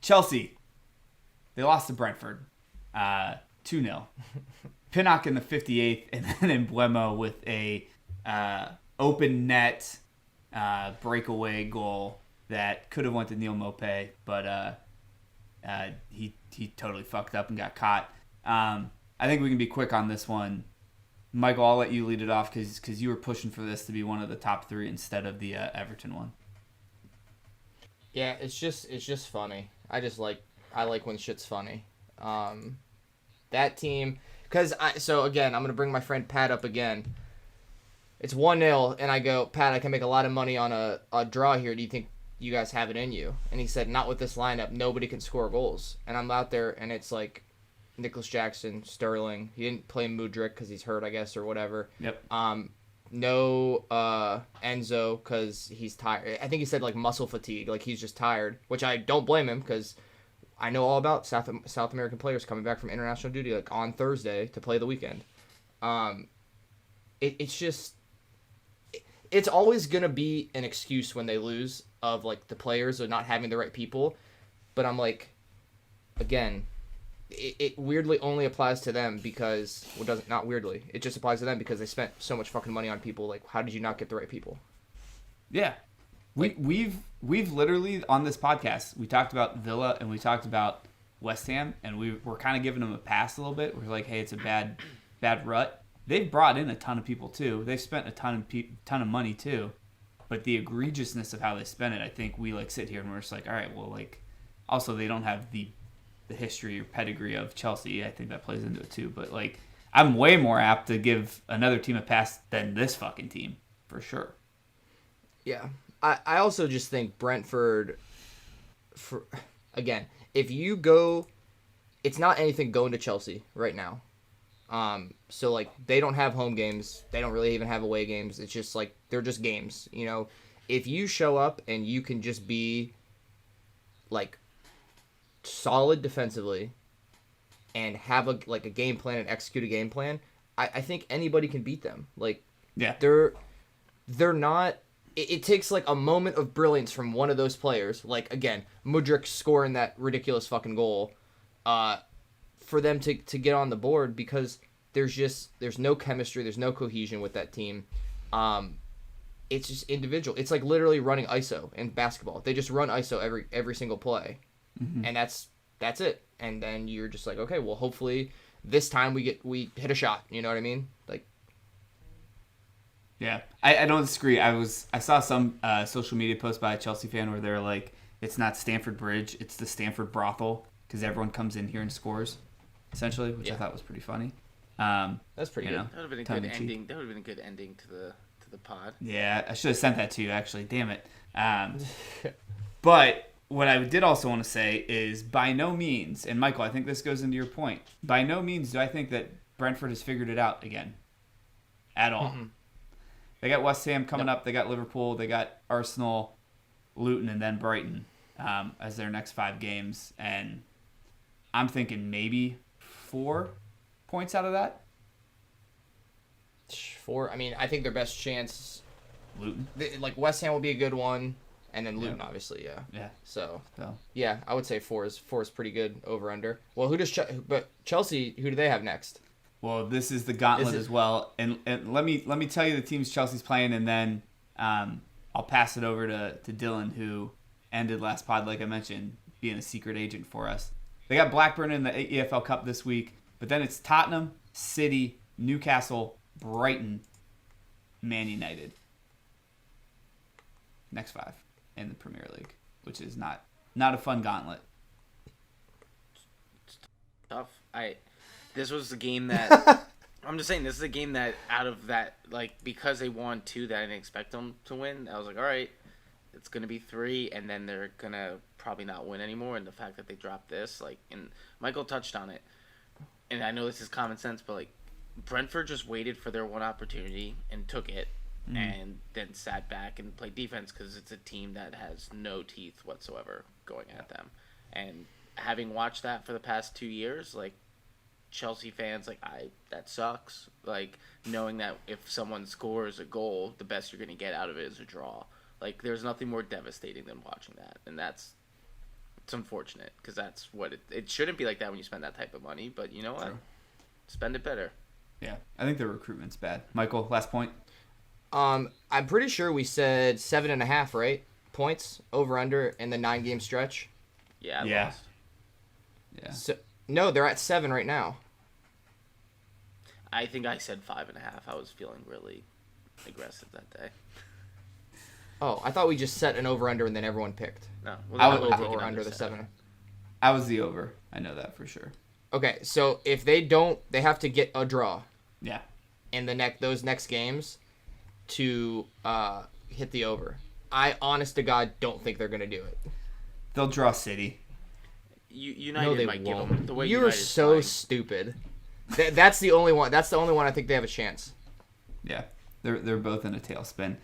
Chelsea, they lost to Brentford 2-0. Pinnock in the 58th, and then Embuemo with a open net breakaway goal that could have went to Neil Maupay, but he totally fucked up and got caught. I think we can be quick on this one. Michael, I'll let you lead it off because you were pushing for this to be one of the top three instead of the Everton one. Yeah, it's just funny. I like when shit's funny. That team, so again, I'm gonna bring my friend Pat up again. It's 1-0, and I go, Pat, I can make a lot of money on a draw here. Do you think you guys have it in you? And he said, not with this lineup. Nobody can score goals. And I'm out there, and it's like Nicholas Jackson, Sterling. He didn't play Mudryk because he's hurt, I guess, or whatever. Yep. No Enzo because he's tired. I think he said like muscle fatigue, like he's just tired, which I don't blame him because I know all about South American players coming back from international duty like on Thursday to play the weekend. It's always gonna be an excuse when they lose of like the players or not having the right people, but I'm like, again, it weirdly only applies to them because not weirdly, it just applies to them because they spent so much fucking money on people. Like, how did you not get the right people? Yeah, we've literally on this podcast we talked about Villa and we talked about West Ham and we're kind of giving them a pass a little bit. We're like, hey, it's a bad rut. They've brought in a ton of people too. They've spent a ton of money too, but the egregiousness of how they spent it, I think we like sit here and we're just like, all right, well, like, also they don't have the history or pedigree of Chelsea. I think that plays into it too. But like, I'm way more apt to give another team a pass than this fucking team for sure. Yeah, I also just think Brentford. Again, if you go, it's not anything going to Chelsea right now. So like they don't have home games. They don't really even have away games. It's just like they're just games. You know, if you show up and you can just be like solid defensively and have a game plan and execute a game plan, I think anybody can beat them. Like, yeah, they're not. It takes like a moment of brilliance from one of those players. Like again, Mudryk scoring that ridiculous fucking goal, for them to get on the board because there's no chemistry, there's no cohesion with that team. It's just individual. It's like literally running ISO in basketball. They just run ISO every single play. Mm-hmm. And that's it. And then you're just like, okay, well, hopefully this time we hit a shot. You know what I mean? Like, yeah, I don't disagree. I saw some social media post by a Chelsea fan where they're like, it's not Stamford Bridge, it's the Stamford brothel because everyone comes in here and scores, essentially, which I thought was pretty funny. That's pretty good. That would have been a good ending. That would have been a good ending to the pod. Yeah, I should have sent that to you actually. Damn it. But what I did also want to say is by no means, and Michael, I think this goes into your point, by no means do I think that Brentford has figured it out again. At all. Mm-hmm. They got West Ham coming up. They got Liverpool. They got Arsenal, Luton, and then Brighton as their next 5 games. And I'm thinking maybe 4 points out of that. 4? I mean, I think their best chance... Luton. Like, West Ham will be a good one. And then Luton, obviously, yeah. Yeah. So, yeah, I would say 4 is pretty good over-under. Well, but Chelsea, who do they have next? Well, this is the gauntlet as well. And let me tell you the teams Chelsea's playing, and then I'll pass it over to Dylan, who ended last pod, like I mentioned, being a secret agent for us. They got Blackburn in the EFL Cup this week, but then it's Tottenham, City, Newcastle, Brighton, Man United. Next 5 in the Premier League, which is not a fun gauntlet. It's tough. This was the game that I'm just saying. This is a game that out of that, like, because they won 2 that I didn't expect them to win. I was like, all right, it's gonna be 3, and then they're gonna probably not win anymore. And the fact that they dropped this, like, and Michael touched on it, and I know this is common sense, but like, Brentford just waited for their one opportunity and took it. And then sat back and played defense because it's a team that has no teeth whatsoever going at them. And having watched that for the past 2 years, like, Chelsea fans, like, that sucks. Like, knowing that if someone scores a goal, the best you're going to get out of it is a draw. Like, there's nothing more devastating than watching that. And that's it's unfortunate because that's what it shouldn't be like that when you spend that type of money. But you know what? True. Spend it better. Yeah, I think the recruitment's bad. Michael, last point. I'm pretty sure we said 7.5, right? Points over under in the 9-game stretch. Yeah. I lost. Yeah. So no, they're at 7 right now. I think I said 5.5. I was feeling really aggressive that day. Oh, I thought we just set an over under and then everyone picked. No, I then would- we'll Over take it or under the 7. I was the over. I know that for sure. Okay, so if they don't, they have to get a draw Yeah. in those next games to hit the over. I, honest to God, don't think they're gonna do it. They'll draw City. United No, they might give won't. them the way You're United's so playing. stupid. That's the only one. That's the only one I think they have a chance. Yeah. They're both in a tailspin.